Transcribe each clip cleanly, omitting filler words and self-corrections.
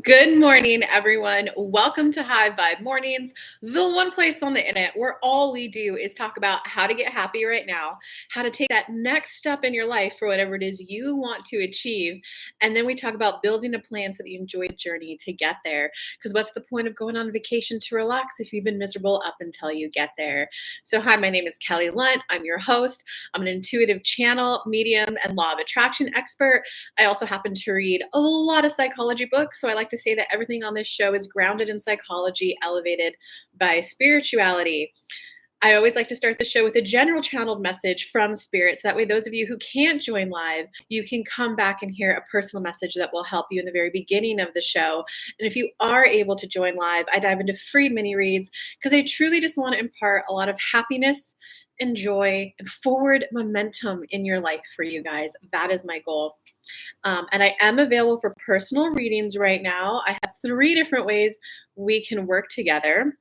Good morning, everyone. Welcome to High Vibe Mornings, the one place on the internet where all we do is talk about how to get happy right now, how to take that next step in your life for whatever it is you want to achieve. And then we talk about building a plan so that you enjoy the journey to get there. Because what's the point of going on vacation to relax if you've been miserable up until you get there? So, hi, my name is Kelly Lunt. I'm your host. I'm an intuitive channel, medium, and law of attraction expert. I also happen to read a lot of psychology books, so I like to say that everything on this show is grounded in psychology, elevated by spirituality. I always like to start the show with a general channeled message from spirit. So that way, those of you who can't join live, you can come back and hear a personal message that will help you in the very beginning of the show. And if you are able to join live, I dive into free mini reads because I truly just want to impart a lot of happiness and joy and forward momentum in your life for you guys. That is my goal. And I am available for personal readings right now. I have 3 different ways we can work together.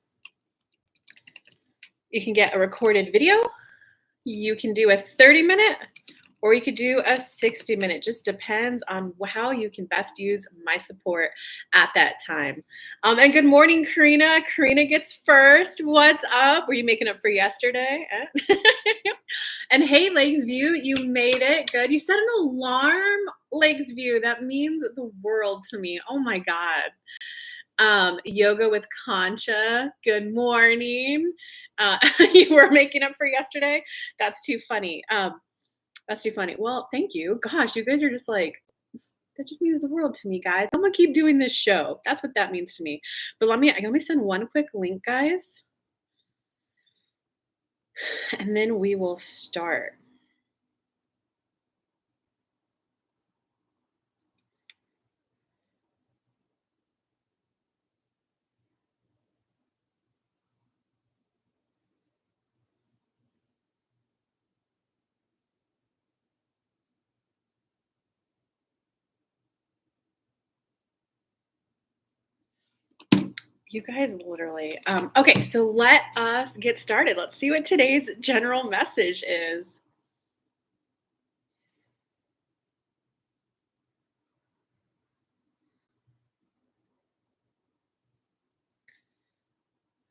You can get a recorded video, you can do a 30-minute, or you could do a 60-minute. Just depends on how you can best use my support at that time. And good morning, Karina. Karina gets first. What's up? Were you making up for yesterday? And hey, Lakesview, you made it. Good. You set an alarm, Lakesview. That means the world to me. Oh my God. Yoga with Concha. Good morning. You were making up for yesterday. That's too funny. That's too funny. Well, thank you. Gosh, you guys are just like, that just means the world to me, guys. I'm gonna keep doing this show. That's what that means to me. But let me send one quick link, guys, and then we will start. You guys literally. Okay, so let us get started. Let's see what today's general message is.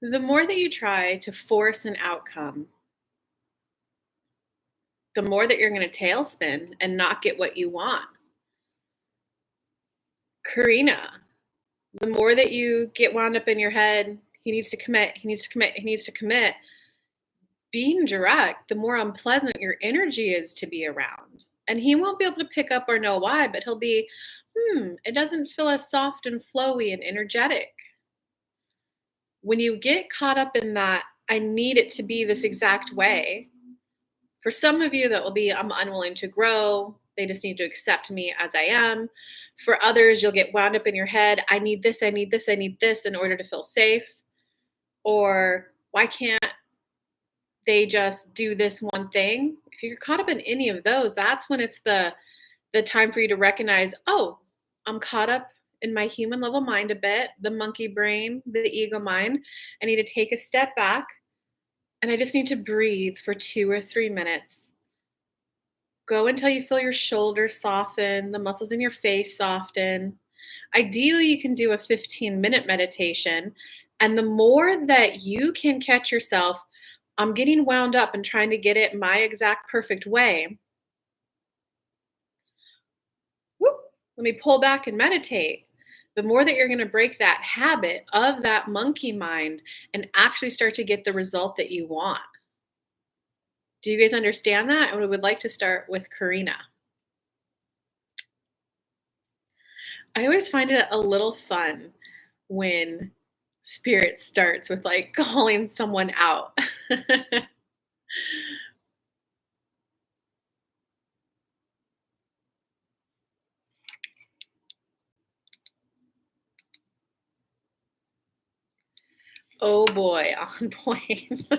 The more that you try to force an outcome, the more that you're going to tailspin and not get what you want. Karina, the more that you get wound up in your head, he needs to commit, he needs to commit, he needs to commit. Being direct, the more unpleasant your energy is to be around. And he won't be able to pick up or know why, but he'll be, it doesn't feel as soft and flowy and energetic. When you get caught up in that, I need it to be this exact way. For some of you, that will be, I'm unwilling to grow. They just need to accept me as I am. For others, you'll get wound up in your head. I need this, I need this, I need this in order to feel safe. Or why can't they just do this one thing? If you're caught up in any of those, that's when it's the time for you to recognize, oh, I'm caught up in my human level mind a bit, the monkey brain, the ego mind. I need to take a step back and I just need to breathe for 2 or 3 minutes. Go until you feel your shoulders soften, the muscles in your face soften. Ideally, you can do a 15-minute meditation. And the more that you can catch yourself, I'm getting wound up and trying to get it my exact perfect way. Whoop, let me pull back and meditate. The more that you're going to break that habit of that monkey mind and actually start to get the result that you want. Do you guys understand that? And we would like to start with Karina. I always find it a little fun when spirit starts with like calling someone out. Oh boy, on point.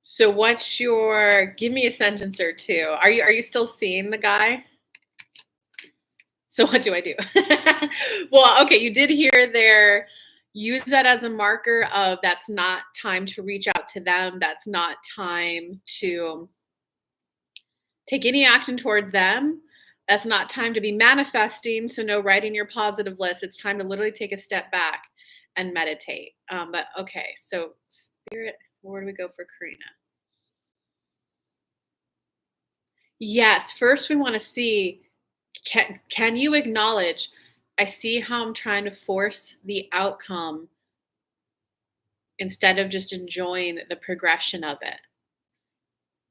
So what's your, give me a sentence or two. Are you still seeing the guy? So what do I do? Well, okay, you did hear there, use that as a marker of that's not time to reach out to them. That's not time to take any action towards them. That's not time to be manifesting. So, no writing your positive list. It's time to literally take a step back and meditate. But okay, so spirit, where do we go for Karina? Yes, first we want to see, can you acknowledge, I see how I'm trying to force the outcome instead of just enjoying the progression of it.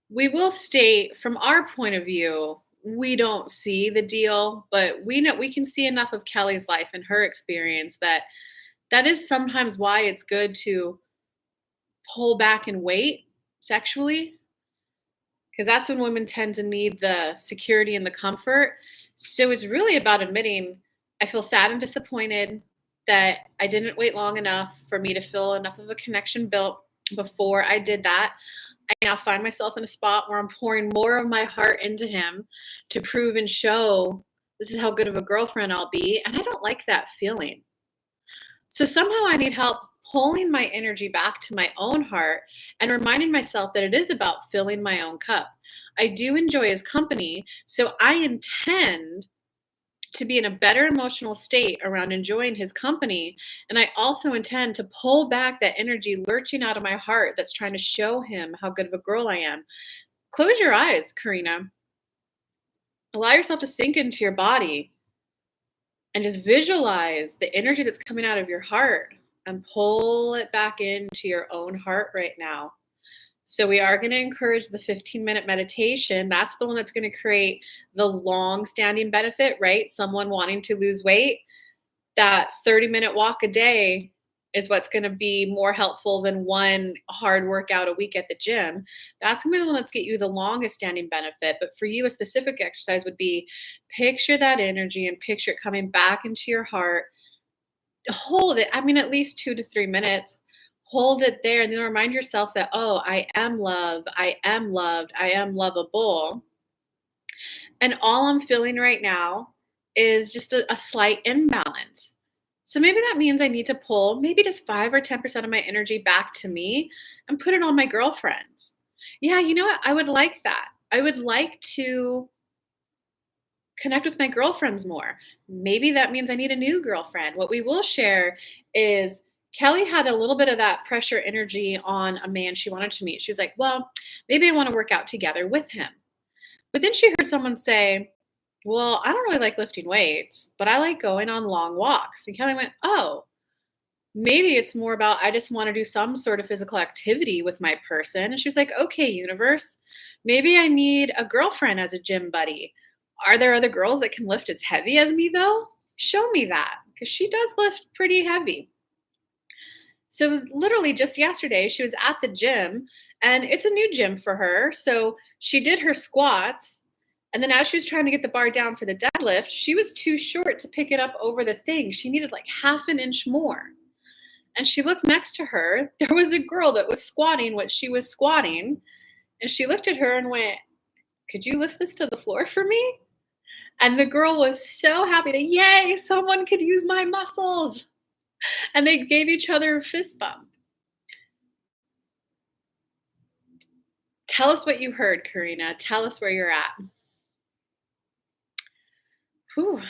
We will state from our point of view, we don't see the deal, but we know we can see enough of Kelly's life and her experience that that is sometimes why it's good to pull back and wait sexually, because that's when women tend to need the security and the comfort. So it's really about admitting, I feel sad and disappointed that I didn't wait long enough for me to feel enough of a connection built before I did that. I now find myself in a spot where I'm pouring more of my heart into him to prove and show this is how good of a girlfriend I'll be. And I don't like that feeling. So somehow I need help pulling my energy back to my own heart and reminding myself that it is about filling my own cup. I do enjoy his company, so I intend to be in a better emotional state around enjoying his company. And I also intend to pull back that energy lurching out of my heart that's trying to show him how good of a girl I am. Close your eyes, Karina. Allow yourself to sink into your body and just visualize the energy that's coming out of your heart and pull it back into your own heart right now. So we are going to encourage the 15-minute meditation. That's the one that's going to create the long-standing benefit, right? Someone wanting to lose weight, that 30-minute walk a day is what's going to be more helpful than one hard workout a week at the gym. That's going to be the one that's get you the longest standing benefit. But for you, a specific exercise would be picture that energy and picture it coming back into your heart. Hold it. I mean, at least 2 to 3 minutes. Hold it there and then remind yourself that, oh, I am love. I am loved. I am lovable. And all I'm feeling right now is just a slight imbalance. So maybe that means I need to pull maybe just 5 or 10% of my energy back to me and put it on my girlfriends. Yeah, you know what? I would like that. I would like to connect with my girlfriends more. Maybe that means I need a new girlfriend. What we will share is Kelly had a little bit of that pressure energy on a man she wanted to meet. She was like, well, maybe I want to work out together with him. But then she heard someone say, well, I don't really like lifting weights, but I like going on long walks. And Kelly went, oh, maybe it's more about I just want to do some sort of physical activity with my person. And she was like, okay, universe, maybe I need a girlfriend as a gym buddy. Are there other girls that can lift as heavy as me, though? Show me that, because she does lift pretty heavy. So it was literally just yesterday. She was at the gym, and it's a new gym for her. So she did her squats. And then as she was trying to get the bar down for the deadlift, she was too short to pick it up over the thing. She needed like half an inch more. And she looked next to her. There was a girl that was squatting what she was squatting. And she looked at her and went, could you lift this to the floor for me? And the girl was so happy to, yay, someone could use my muscles. And they gave each other a fist bump. Tell us what you heard, Karina. Tell us where you're at. Whew.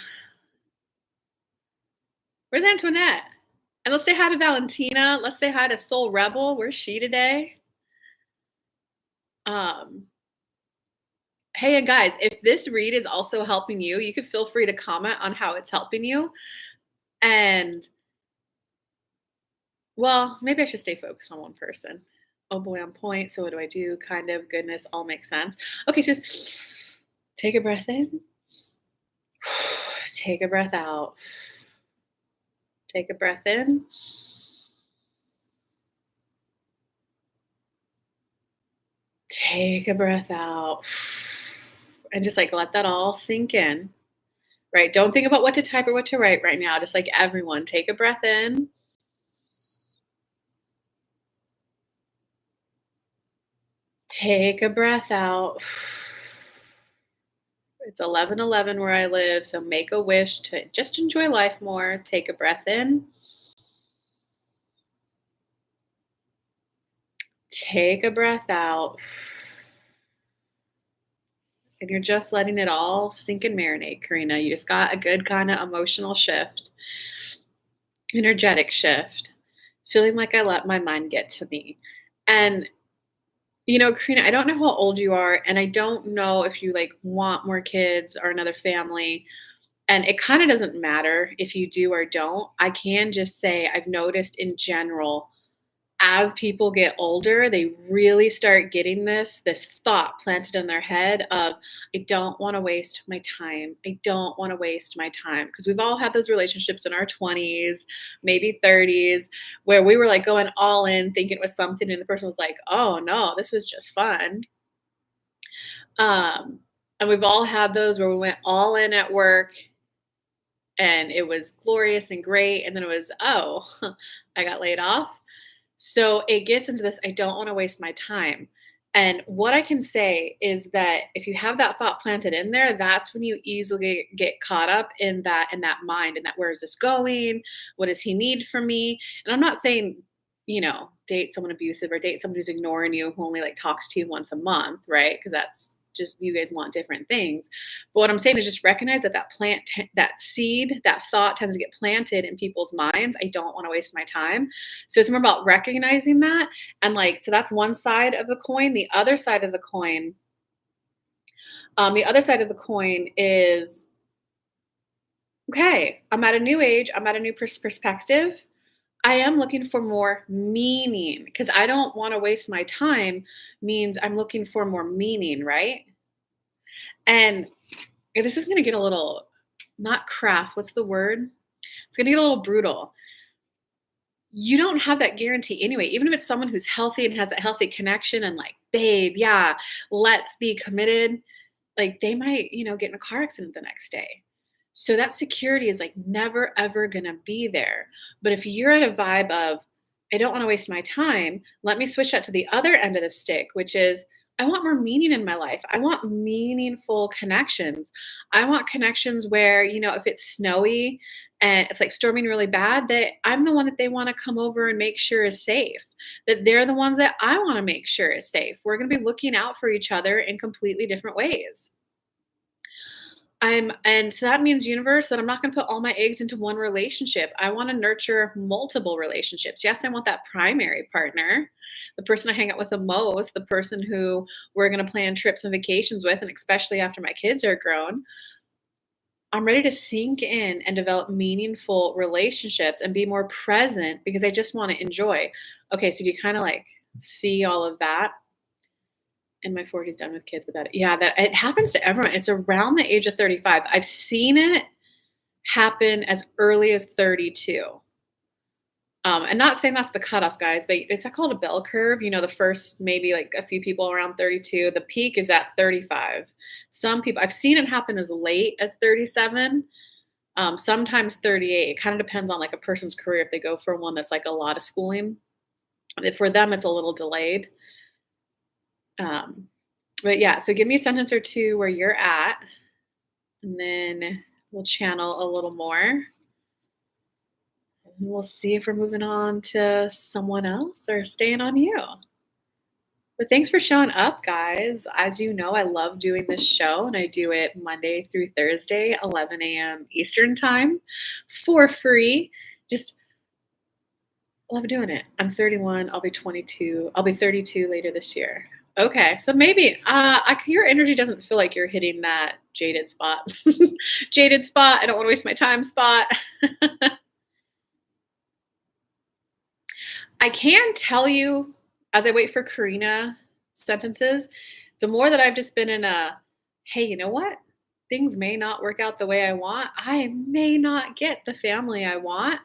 Where's Antoinette? And let's say hi to Valentina. Let's say hi to Soul Rebel. Where's she today? Hey, and guys, if this read is also helping you, you could feel free to comment on how it's helping you. And, well, maybe I should stay focused on one person. Oh boy, on point. So what do I do? Kind of, goodness, all makes sense. Okay, so just take a breath in. Take a breath out. Take a breath in. Take a breath out. And just like let that all sink in. Right? Don't think about what to type or what to write right now. Just like everyone, take a breath in. Take a breath out. It's 11:11 where I live, so make a wish to just enjoy life more. Take a breath in. Take a breath out. and you're just letting it all sink and marinate, Karina. You just got a good kind of emotional shift, energetic shift, feeling like I let my mind get to me. And Karina, I don't know how old you are, and I don't know if you like want more kids or another family. And it kind of doesn't matter if you do or don't. I can just say I've noticed in general, as people get older, they really start getting this thought planted in their head of, I don't want to waste my time. I don't want to waste my time. Because we've all had those relationships in our 20s, maybe 30s, where we were like going all in thinking it was something, and the person was like, oh no, this was just fun. Um, and we've all had those where we went all in at work and it was glorious and great. And then it was, oh, I got laid off. So it gets into this, I don't want to waste my time. And what I can say is that if you have that thought planted in there, that's when you easily get caught up in that mind and that, where is this going? What does he need from me? And I'm not saying, date someone abusive or date someone who's ignoring you, who only like talks to you once a month, right? Because that's just, you guys want different things. But what I'm saying is just recognize that that seed, that thought tends to get planted in people's minds. I don't want to waste my time. So it's more about recognizing that. And like, so that's one side of the coin. The other side of the coin is, okay, I'm at a new age. I'm at a new perspective. I am looking for more meaning because I don't want to waste my time means I'm looking for more meaning, right? And this is going to get a little, not crass. What's the word? It's going to get a little brutal. You don't have that guarantee anyway. Even if it's someone who's healthy and has a healthy connection and like, babe, yeah, let's be committed. Like they might, get in a car accident the next day. So that security is like never ever gonna be there. But if you're at a vibe of, I don't want to waste my time, let me switch that to the other end of the stick, which is, I want more meaning in my life. I want meaningful connections. I want connections where, if it's snowy and it's like storming really bad, that I'm the one that they want to come over and make sure is safe. That they're the ones that I want to make sure is safe. We're going to be looking out for each other in completely different ways. And so that means, universe, that I'm not going to put all my eggs into one relationship. I want to nurture multiple relationships. Yes, I want that primary partner, the person I hang out with the most, the person who we're going to plan trips and vacations with, and especially after my kids are grown. I'm ready to sink in and develop meaningful relationships and be more present because I just want to enjoy. Okay, so do you kind of like see all of that? In my 40s, done with kids without it. Yeah, that it happens to everyone. It's around the age of 35. I've seen it happen as early as 32. And not saying that's the cutoff, guys, but it's called a bell curve. The first maybe like a few people around 32. The peak is at 35. Some people, I've seen it happen as late as 37. Sometimes 38. It kind of depends on like a person's career. If they go for one that's like a lot of schooling, for them it's a little delayed. But yeah, so give me a sentence or two where you're at, and then we'll channel a little more. And we'll see if we're moving on to someone else or staying on you. But thanks for showing up, guys. As you know, I love doing this show, and I do it Monday through Thursday, 11 a.m. Eastern time for free. Just love doing it. I'm 31. I'll be 22. I'll be 32 later this year. Okay, so maybe your energy doesn't feel like you're hitting that jaded spot. Jaded spot. I don't want to waste my time spot. I can tell you, as I wait for Karina sentences, the more that I've just been in a, hey, you know what? Things may not work out the way I want. I may not get the family I want.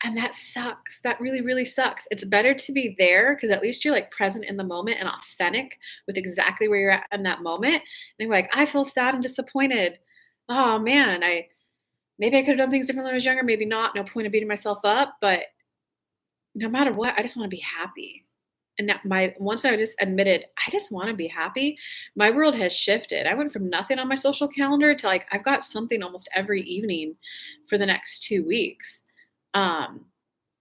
And that sucks. That really, really sucks. It's better to be there because at least you're like present in the moment and authentic with exactly where you're at in that moment. And you're like, I feel sad and disappointed. Oh man, maybe I could have done things differently when I was younger, maybe not. No point of beating myself up. But no matter what, I just want to be happy. And once I just admitted, I just want to be happy, my world has shifted. I went from nothing on my social calendar to like I've got something almost every evening for the next 2 weeks.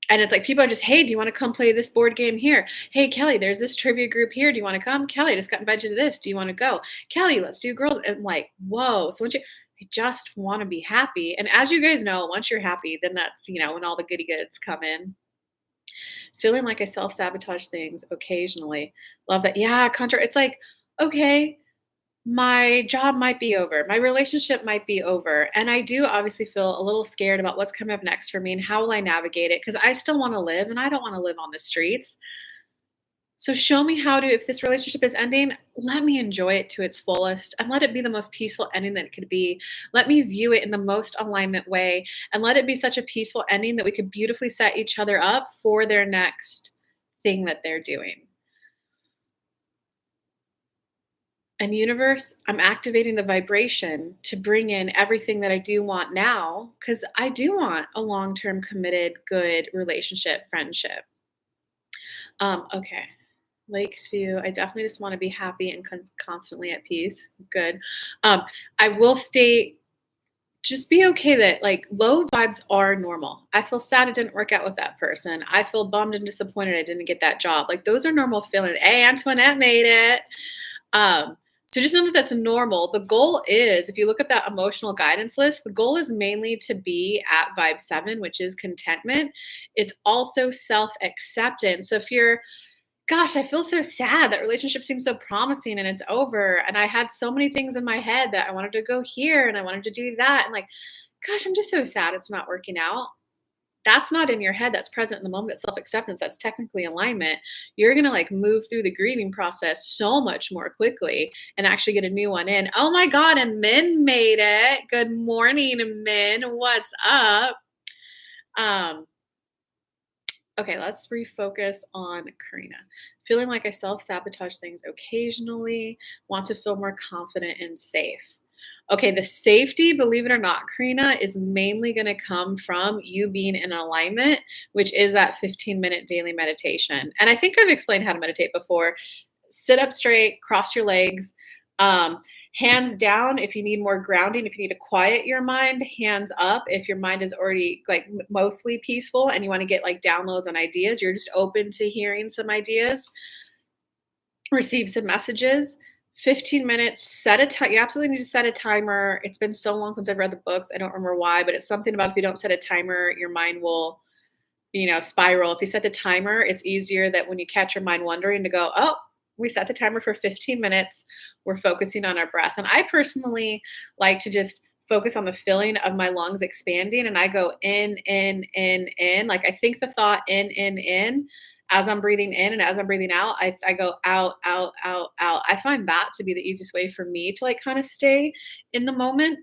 And it's like people are just, hey, do you want to come play this board game here? Hey, Kelly, there's this trivia group here. Do you want to come? Kelly, I just got invited to this. Do you want to go? Kelly, let's do girls. And like, whoa. So once you, I just want to be happy. And as you guys know, once you're happy, then that's, when all the goody goods come in. Feeling like I self sabotage things occasionally. Love that. Yeah, it's like, okay, my job might be over. My relationship might be over. And I do obviously feel a little scared about what's coming up next for me and how will I navigate it? Because I still want to live and I don't want to live on the streets. So show me how to, if this relationship is ending, let me enjoy it to its fullest and let it be the most peaceful ending that it could be. Let me view it in the most alignment way and let it be such a peaceful ending that we could beautifully set each other up for their next thing that they're doing. And universe, I'm activating the vibration to bring in everything that I do want now because I do want a long term, committed, good relationship, friendship. Okay. Lakes View. I definitely just want to be happy and constantly at peace. Good. I will state just be okay that like low vibes are normal. I feel sad it didn't work out with that person. I feel bummed and disappointed I didn't get that job. Like those are normal feelings. Hey, Antoinette made it. Um, so just know that that's normal. The goal is, if you look at that emotional guidance list, the goal is mainly to be at vibe 7, which is contentment. It's also self-acceptance. So if you're, gosh, I feel so sad. That relationship seems so promising and it's over. And I had so many things in my head that I wanted to go here and I wanted to do that. And like, gosh, I'm just so sad it's not working out. That's not in your head. That's present in the moment. That's self-acceptance. That's technically alignment. You're going to like move through the grieving process so much more quickly and actually get a new one in. Oh my God. And Min made it. Good morning, Min. What's up? Okay, let's refocus on Karina. Feeling like I self-sabotage things occasionally, want to feel more confident and safe. Okay, the safety, believe it or not, Karina, is mainly going to come from you being in alignment, which is that 15-minute daily meditation. And I think I've explained how to meditate before. Sit up straight, cross your legs. Um, Hands down if you need more grounding, if you need to quiet your mind. Hands up if your mind is already like mostly peaceful and you want to get like downloads on ideas. You're just open to hearing some ideas, receive some messages. 15 minutes, set a time. You absolutely need to set a timer. It's been so long since I've read the books. I don't remember why, but it's something about if you don't set a timer, your mind will, spiral. If you set the timer, it's easier that when you catch your mind wandering to go, oh, we set the timer for 15 minutes. We're focusing on our breath. And I personally like to just focus on the feeling of my lungs expanding. And I go in, in. Like I think the thought in. As I'm breathing in and as I'm breathing out, I go out, out, out, out. I find that to be the easiest way for me to like kind of stay in the moment.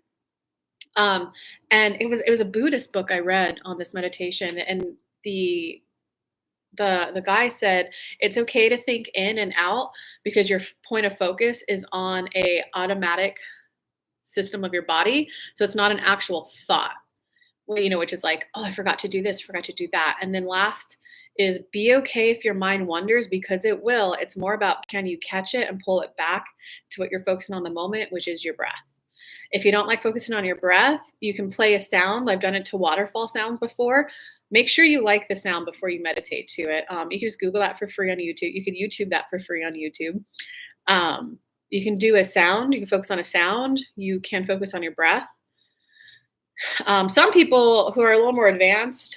Um, and it was a Buddhist book I read on this meditation, and the guy said it's okay to think in and out because your point of focus is on a automatic system of your body, so it's not an actual thought, which is like, oh, I forgot to do this, forgot to do that. And then last is be okay if your mind wanders, because it will. It's more about, can you catch it and pull it back to what you're focusing on the moment, which is your breath. If you don't like focusing on your breath, you can play a sound. I've done it to waterfall sounds before. Make sure you like the sound before you meditate to it. You can just Google that for free on YouTube. You can YouTube that for free on YouTube. You can do a sound. You can focus on a sound. You can focus on your breath. Some people who are a little more advanced,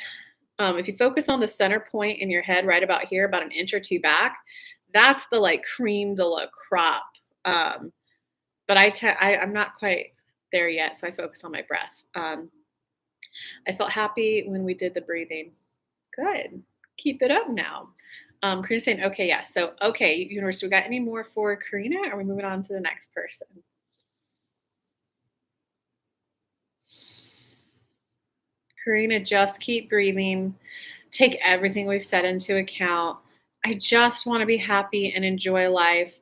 if you focus on the center point in your head right about here, about an inch or two back, that's the like cream de la crop. But I'm not quite there yet, so I focus on my breath. I felt happy when we did the breathing. Good. Keep it up now. Karina's saying, okay, yes. Yeah. So, okay, universe, we got any more for Karina? Or are we moving on to the next person? Karina, just keep breathing. Take everything we've said into account. I just want to be happy and enjoy life.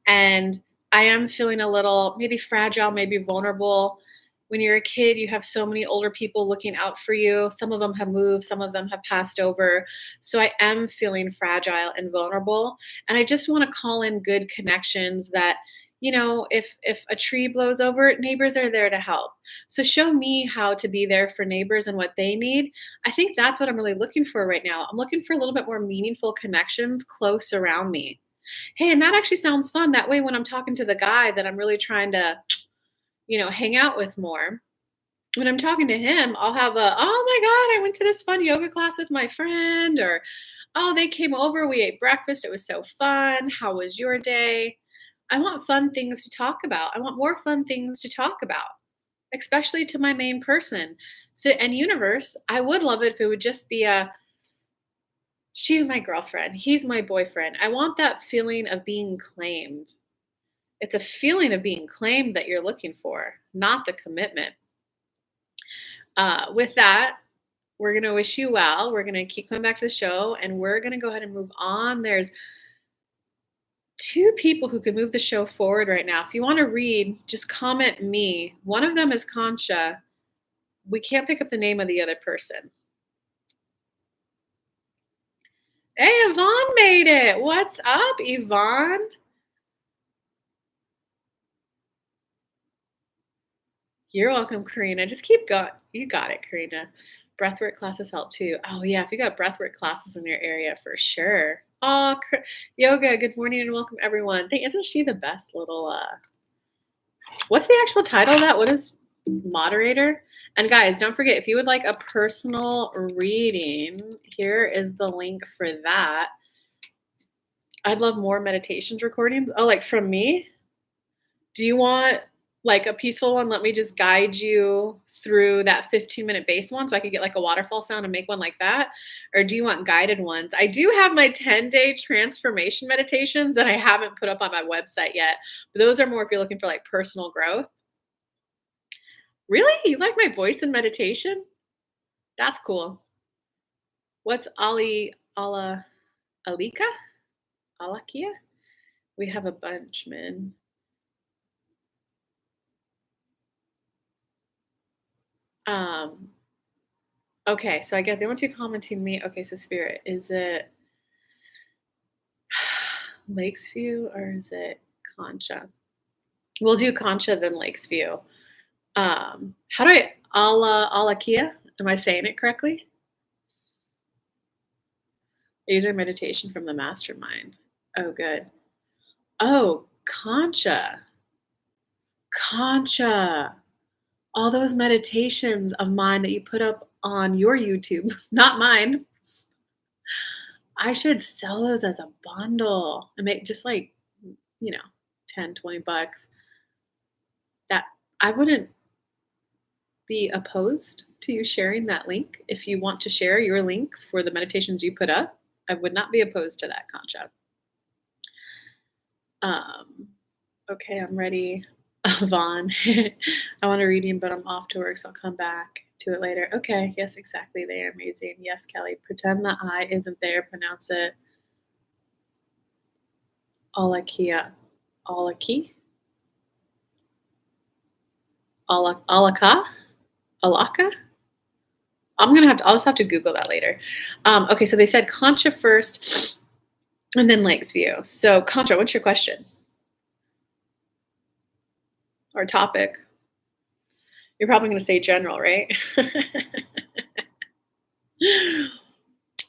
And I am feeling a little maybe fragile, maybe vulnerable. When you're a kid, you have so many older people looking out for you. Some of them have moved, some of them have passed over. So I am feeling fragile and vulnerable. And I just want to call in good connections that, if a tree blows over, neighbors are there to help. So show me how to be there for neighbors and what they need. I think that's what I'm really looking for right now. I'm looking for a little bit more meaningful connections close around me. Hey, and that actually sounds fun. That way, when I'm talking to the guy that I'm really trying to, hang out with more, when I'm talking to him, I'll have oh my God, I went to this fun yoga class with my friend, or, oh, they came over, we ate breakfast, it was so fun. How was your day? I want fun things to talk about. I want more fun things to talk about, especially to my main person. So, and universe, I would love it if it would just be she's my girlfriend, he's my boyfriend. I want that feeling of being claimed. It's a feeling of being claimed that you're looking for, not the commitment. With that, we're going to wish you well. We're going to keep coming back to the show, and we're going to go ahead and move on. There's two people who could move the show forward right now. If you want to read, just comment me. One of them is Concha. We can't pick up the name of the other person. Hey, Yvonne made it. What's up, Yvonne? You're welcome, Karina. Just keep going. You got it, Karina. Breathwork classes help too. Oh, yeah. If you got breathwork classes in your area, for sure. Oh, yoga. Good morning and welcome, everyone. Isn't she the best little, what's the actual title of that? What is moderator? And guys, don't forget, if you would like a personal reading, here is the link for that. I'd love more meditations recordings. Oh, like from me? Do you want like a peaceful one? Let me just guide you through that 15-minute base one so I could get like a waterfall sound and make one like that. Or do you want guided ones? I do have my 10-day transformation meditations that I haven't put up on my website yet. But those are more if you're looking for like personal growth. Really? You like my voice in meditation? That's cool. What's Alika? Alakia? We have a bunch, man. Okay, so I get they want you commenting me. Okay, so Spirit, is it Lakesview or is it Concha? We'll do Concha then Lakesview. How do I Alakia? Am I saying it correctly? User meditation from the mastermind. Oh, good. Oh, Concha. Concha. All those meditations of mine that you put up on your YouTube, not mine. I should sell those as a bundle and make just like, 10, 20 bucks. That I wouldn't be opposed to you sharing that link. If you want to share your link for the meditations you put up, I would not be opposed to that, Concha. Okay, I'm ready. Vaughn, I want a reading, but I'm off to work, so I'll come back to it later. Okay, yes, exactly. They are amazing. Yes, Kelly. Pretend the I isn't there. Pronounce it Alakia. Alaki? Alaka? Alaka? I'll just have to Google that later. Okay, so they said Concha first and then Lakesview. So Concha, what's your question? Or topic? You're probably going to say general, right?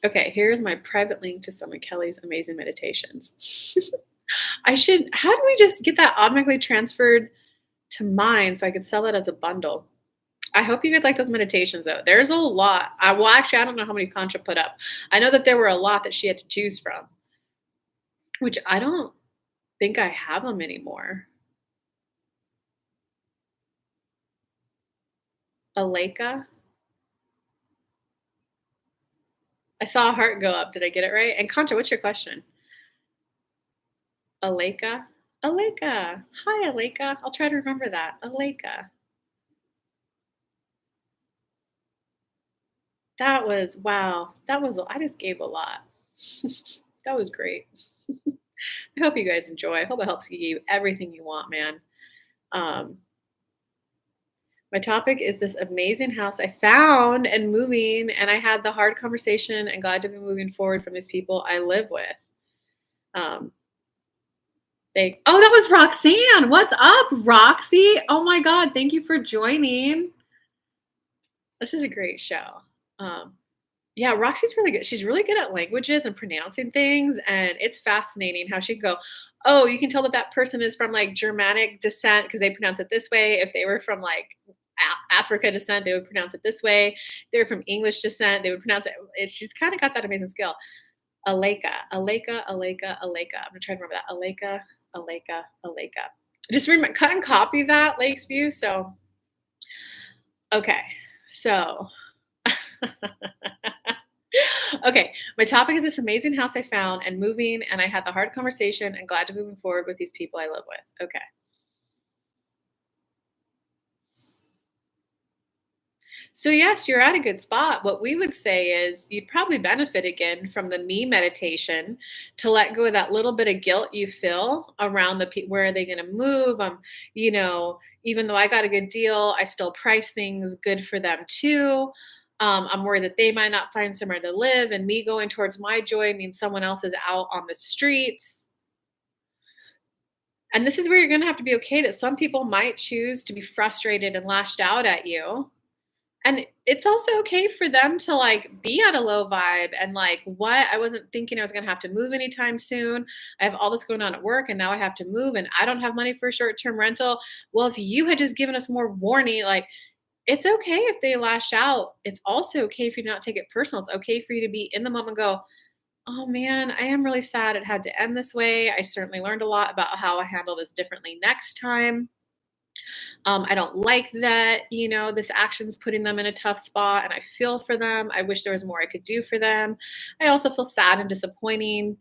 Okay, here's my private link to some of Kelly's amazing meditations. How do we just get that automatically transferred to mine so I could sell it as a bundle? I hope you guys like those meditations though. There's a lot. Actually, I don't know how many Concha put up. I know that there were a lot that she had to choose from, which I don't think I have them anymore. Aleka. I saw a heart go up. Did I get it right? And Concha, what's your question? Aleka. Aleka. Hi, Aleka. I'll try to remember that. Aleka. That was, wow. I just gave a lot. That was great. I hope you guys enjoy. I hope it helps you everything you want, man. My topic is this amazing house I found and moving, and I had the hard conversation and glad to be moving forward from these people I live with. Oh, that was Roxanne. What's up, Roxy? Oh my God, thank you for joining. This is a great show. Um, yeah, Roxy's really good. She's really good at languages and pronouncing things, and it's fascinating how she can go, "Oh, you can tell that that person is from like Germanic descent because they pronounce it this way. If they were from like Africa descent, they would pronounce it this way. If they were from English descent, they would pronounce it." She's kind of got that amazing skill. Aleka, Aleka, Aleka, Aleka. I'm gonna try to remember that. Aleka, Aleka, Aleka. Just remember, cut and copy that, Lakesview. So, okay. So, okay. My topic is this amazing house I found and moving, and I had the hard conversation and glad to moving forward with these people I live with. Okay. So, yes, you're at a good spot. What we would say is you'd probably benefit again from the me meditation to let go of that little bit of guilt you feel around where are they going to move? Even though I got a good deal, I still price things good for them too. I'm worried that they might not find somewhere to live, and me going towards my joy means someone else is out on the streets. And this is where you're going to have to be okay that some people might choose to be frustrated and lashed out at you, and it's also okay for them to, like, be at a low vibe and, like, "What? I wasn't thinking I was gonna have to move anytime soon. I have all this going on at work, and now I have to move, and I don't have money for a short-term rental." Well, if you had just given us more warning, like, it's okay if they lash out. It's also okay for you to not take it personal. It's okay for you to be in the moment and go, "Oh, man, I am really sad it had to end this way. I certainly learned a lot about how I handle this differently next time. I don't like that, this action's putting them in a tough spot and I feel for them. I wish there was more I could do for them. I also feel sad and disappointed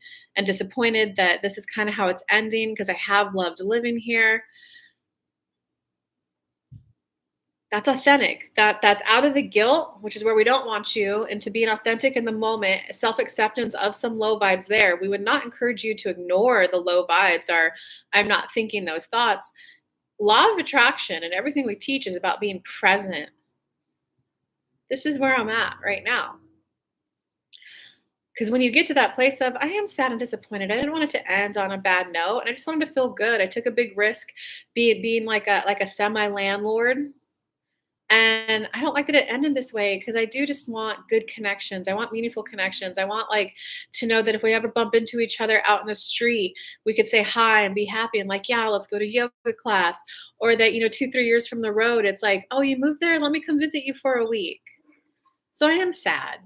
that this is kind of how it's ending because I have loved living here." That's authentic. That's out of the guilt, which is where we don't want you, and to being authentic in the moment, self-acceptance of some low vibes there. We would not encourage you to ignore the low vibes or I'm not thinking those thoughts. Law of attraction and everything we teach is about being present. This is where I'm at right now. Because when you get to that place of, I am sad and disappointed, I didn't want it to end on a bad note, and I just wanted to feel good. I took a big risk, being like a semi landlord, and I don't like that it ended this way because I do just want good connections. I want meaningful connections. I want like to know that if we ever bump into each other out in the street, we could say hi and be happy and like, yeah, let's go to yoga class. Or that, 2, 3 years from the road, it's like, oh, you moved there? Let me come visit you for a week. So I am sad.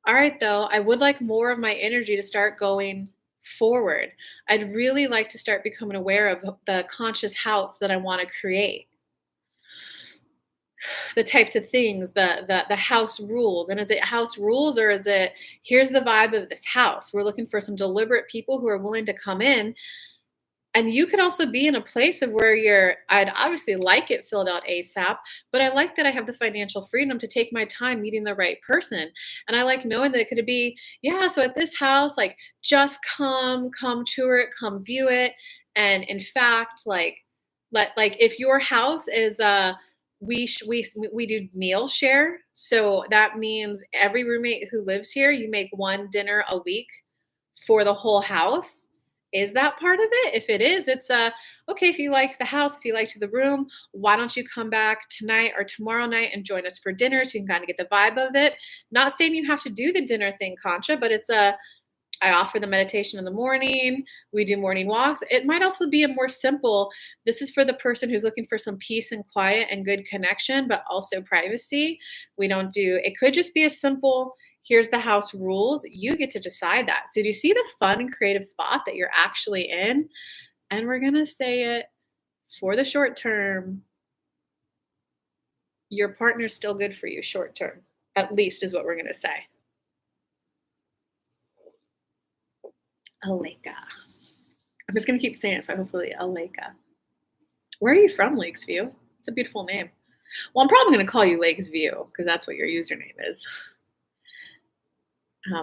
All right, though, I would like more of my energy to start going forward. I'd really like to start becoming aware of the conscious house that I want to create, the types of things, the house rules. And is it house rules or is it here's the vibe of this house? We're looking for some deliberate people who are willing to come in. And you could also be in a place of where I'd obviously like it filled out ASAP, but I like that I have the financial freedom to take my time meeting the right person. And I like knowing that it could be, yeah, so at this house, like just come tour it, come view it. And in fact, like if your house is we do meal share. So that means every roommate who lives here, you make one dinner a week for the whole house. Is that part of it? If it is, it's okay. If you liked the house, if you liked the room, why don't you come back tonight or tomorrow night and join us for dinner so you can kind of get the vibe of it? Not saying you have to do the dinner thing, Concha, but I offer the meditation in the morning. We do morning walks. It might also be a more simple, this is for the person who's looking for some peace and quiet and good connection, but also privacy. We don't do, it could just be a simple, here's the house rules. You get to decide that. So do you see the fun and creative spot that you're actually in? And we're going to say it for the short term. Your partner's still good for you short term, at least is what we're going to say. Aleka. I'm just gonna keep saying it, so hopefully Aleka. Where are you from, Lakesview? It's a beautiful name. Well, I'm probably gonna call you Lakesview because that's what your username is.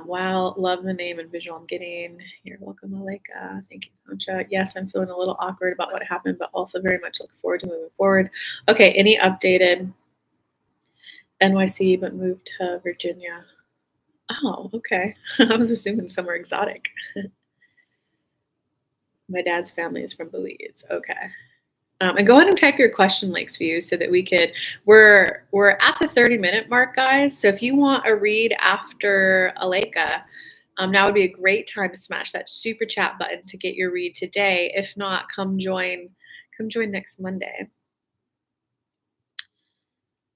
Wow, love the name and visual I'm getting. You're welcome, Aleka. Thank you, Concha. Yes, I'm feeling a little awkward about what happened, but also very much looking forward to moving forward. Okay, any updated NYC but moved to Virginia? Oh, okay. I was assuming somewhere exotic. My dad's family is from Belize. Okay. And go ahead and type your question, Lakes View, so that we could. We're at the 30-minute mark, guys. So if you want a read after Aleka, now would be a great time to smash that super chat button to get your read today. If not, come join. Come join next Monday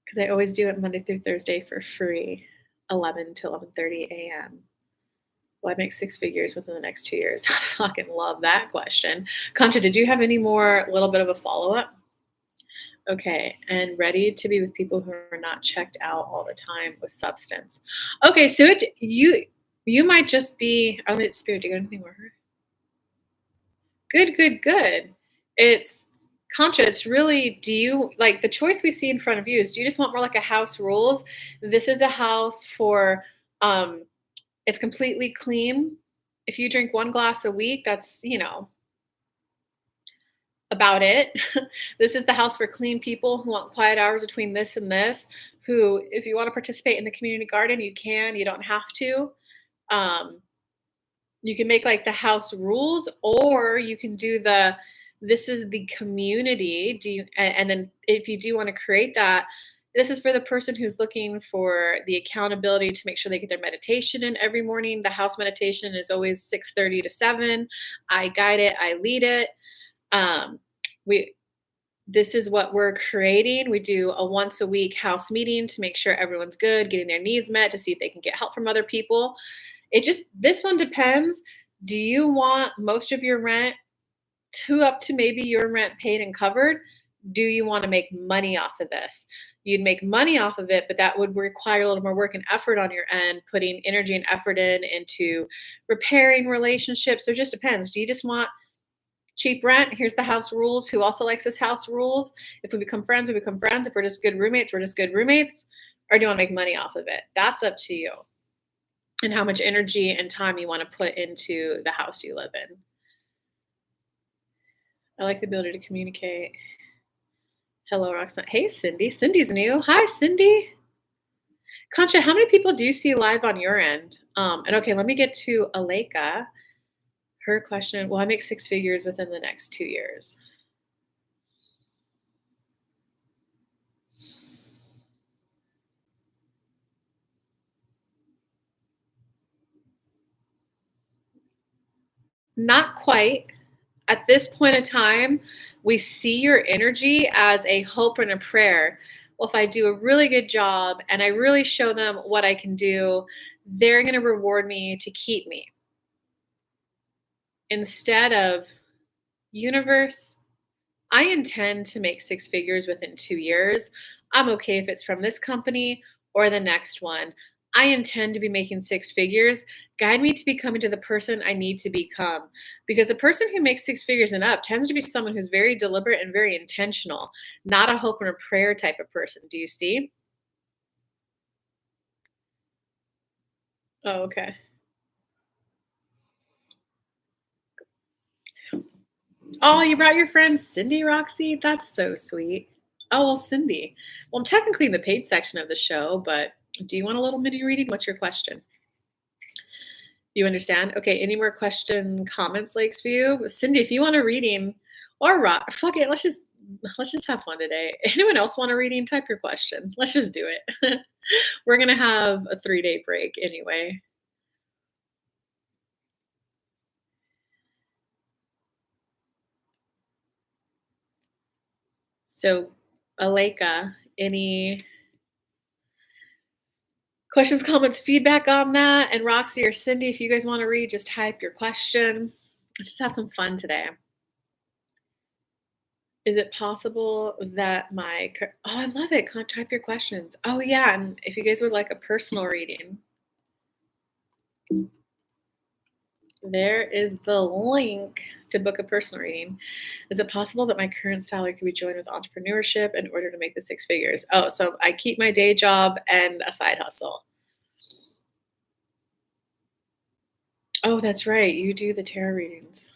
because I always do it Monday through Thursday for free, 11 to 11:30 a.m. Will I make six figures within the next 2 years? I fucking love that question. Concha, did you have any more little bit of a follow up? Okay, and ready to be with people who are not checked out all the time with substance. Okay, so you might just be. Oh, it's spirit. Do you got anything more? Good, good, good. It's Concha. It's really. Do you like the choice we see in front of you? Is do you just want more like a house rules? This is a house for. It's completely clean. If you drink one glass a week, that's about it. This is the house for clean people who want quiet hours between this and this. Who, if you want to participate in the community garden, you can. You don't have to. Um, you can make like the house rules, or you can do the. This is the community. Do you? And then if you do want to create that, this is for the person who's looking for the accountability to make sure they get their meditation in every morning. The house meditation is always 6:30 to 7. I guide it. I lead it. Um, we this is what we're creating. We do a once a week house meeting to make sure everyone's good, getting their needs met, to see if they can get help from other people. This one depends. Do you want most of your rent to up to maybe your rent paid and covered? Do you want to make money off of this? You'd make money off of it, but that would require a little more work and effort on your end, putting energy and effort into repairing relationships. So it just depends. Do you just want cheap rent? Here's the house rules. Who also likes this house rules? If we become friends, we become friends. If we're just good roommates, we're just good roommates. Or do you want to make money off of it? That's up to you. And how much energy and time you want to put into the house you live in. I like the ability to communicate. Hello, Roxanne. Hey, Cindy. Cindy's new. Hi, Cindy. Concha, how many people do you see live on your end? And okay, let me get to Aleka. Her question, will I make six figures within the next 2 years? Not quite. At this point in time, we see your energy as a hope and a prayer. Well, if I do a really good job and I really show them what I can do, they're going to reward me to keep me. Instead of, universe, I intend to make six figures within 2 years. I'm okay if it's from this company or the next one. I intend to be making six figures. Guide me to becoming to the person I need to become. Because a person who makes six figures and up tends to be someone who's very deliberate and very intentional, not a hope and a prayer type of person. Do you see? Oh, okay. Oh, you brought your friend Cindy, Roxy? That's so sweet. Oh, well, Cindy. Well, I'm technically in the paid section of the show, but do you want a little mini reading? What's your question? You understand? Okay, any more question, comments, Lakesview? Cindy, if you want a reading, or Rock, fuck it, let's just have fun today. Anyone else want a reading? Type your question. Let's just do it. We're gonna have a 3-day break anyway. So, Aleka, any questions, comments, feedback on that? And Roxy or Cindy, if you guys want to read, just type your question. Let's just have some fun today. Is it possible that oh, I love it. Type your questions. Oh, yeah. And if you guys would like a personal reading, there is the link to book a personal reading. Is it possible that my current salary could be joined with entrepreneurship in order to make the six figures? Oh, so I keep my day job and a side hustle. Oh, that's right. You do the tarot readings.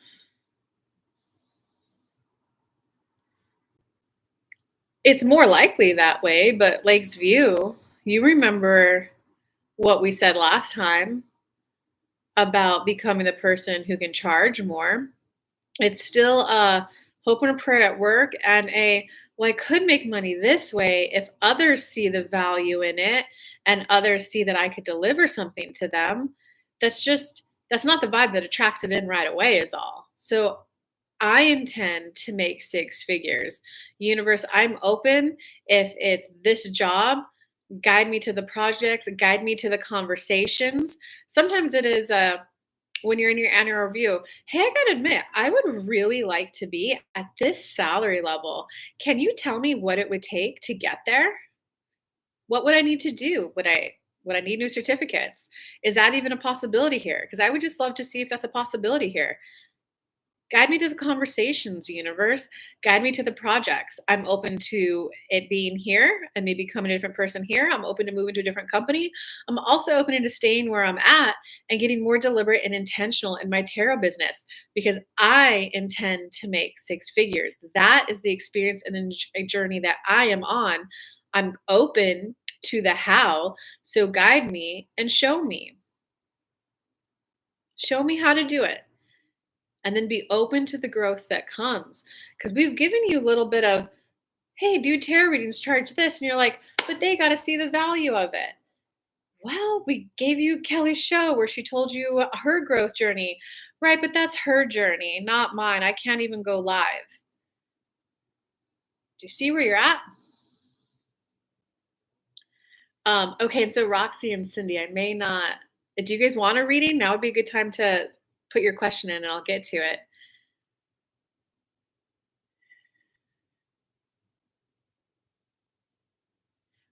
It's more likely that way, but Lake's View, you remember what we said last time about becoming the person who can charge more. It's still a hope and a prayer at work and a, well, I could make money this way if others see the value in it and others see that I could deliver something to them. That's not the vibe that attracts it in right away, is all. So I intend to make six figures. Universe, I'm open. If it's this job, guide me to the projects, guide me to the conversations. Sometimes it is when you're in your annual review, hey, I gotta admit, I would really like to be at this salary level. Can you tell me what it would take to get there? What would I need to do? Would I need new certificates? Is that even a possibility here? Because I would just love to see if that's a possibility here. Guide me to the conversations, universe. Guide me to the projects. I'm open to it being here and maybe becoming a different person here. I'm open to moving to a different company. I'm also open to staying where I'm at and getting more deliberate and intentional in my tarot business because I intend to make six figures. That is the experience and the journey that I am on. I'm open to the how. So guide me and show me. Show me how to do it, and then be open to the growth that comes. Because we've given you a little bit of, hey, do tarot readings, charge this. And you're like, but they got to see the value of it. Well, we gave you Kelly's show where she told you her growth journey. Right, but that's her journey, not mine. I can't even go live. Do you see where you're at? Okay, and so Roxy and Cindy, I may not. Do you guys want a reading? Now would be a good time to put your question in and I'll get to it.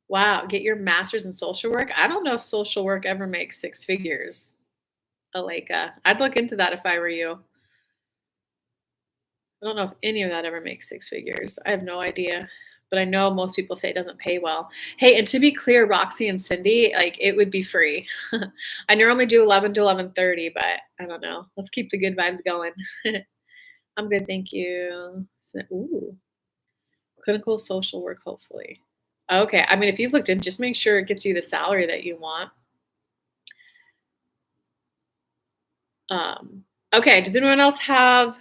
Wow, get your master's in social work. I don't know if social work ever makes six figures, Aleka. I'd look into that if I were you. I don't know if any of that ever makes six figures. I have no idea. But I know most people say it doesn't pay well. Hey, and to be clear, Roxy and Cindy, like it would be free. I normally do 11 to 11:30, but I don't know. Let's keep the good vibes going. I'm good, thank you. Ooh, clinical social work, hopefully. Okay, I mean, if you've looked in, just make sure it gets you the salary that you want. Um, okay, does anyone else have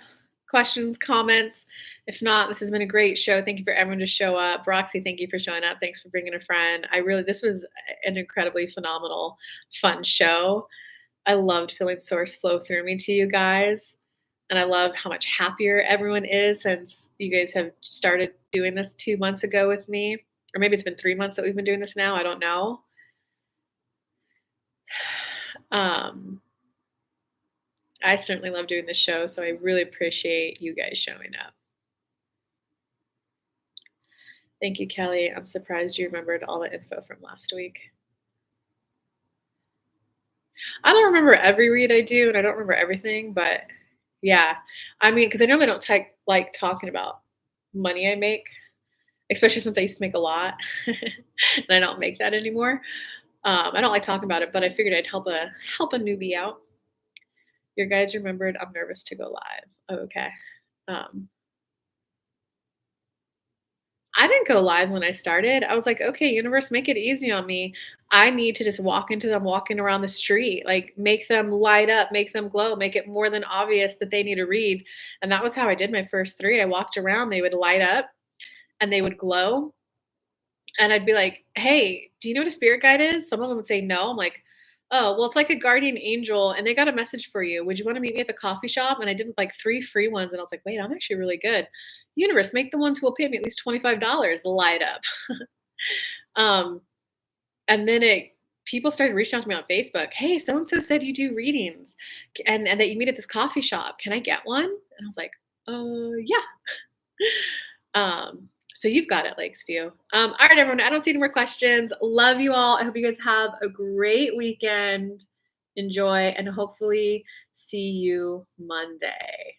questions, comments? If not, this has been a great show. Thank you for everyone to show up. Roxy, thank you for showing up. Thanks for bringing a friend. This was an incredibly phenomenal, fun show. I loved feeling source flow through me to you guys. And I love how much happier everyone is since you guys have started doing this 2 months ago with me. Or maybe it's been 3 months that we've been doing this now. I don't know. Um, I certainly love doing this show, so I really appreciate you guys showing up. Thank you, Kelly. I'm surprised you remembered all the info from last week. I don't remember every read I do, and I don't remember everything, but yeah. I mean, because I normally don't like talking about money I make, especially since I used to make a lot, and I don't make that anymore. I don't like talking about it, but I figured I'd help a newbie out. Your guys remembered. I'm nervous to go live. Oh, okay. Um, I didn't go live when I started. I was like, okay, universe, make it easy on me. I need to just walk into them walking around the street, like make them light up, make them glow, make it more than obvious that they need to read. And that was how I did my first three. I walked around, they would light up and they would glow. And I'd be like, hey, do you know what a spirit guide is? Some of them would say no. I'm like, oh, well, it's like a guardian angel and they got a message for you. Would you want to meet me at the coffee shop? And I did like three free ones. And I was like, wait, I'm actually really good. Universe, make the ones who will pay me at least $25 light up. um, and then people started reaching out to me on Facebook. Hey, so and so said you do readings, and that you meet at this coffee shop. Can I get one? And I was like, yeah. So you've got it, Lakesview. All right, everyone. I don't see any more questions. Love you all. I hope you guys have a great weekend. Enjoy, and hopefully see you Monday.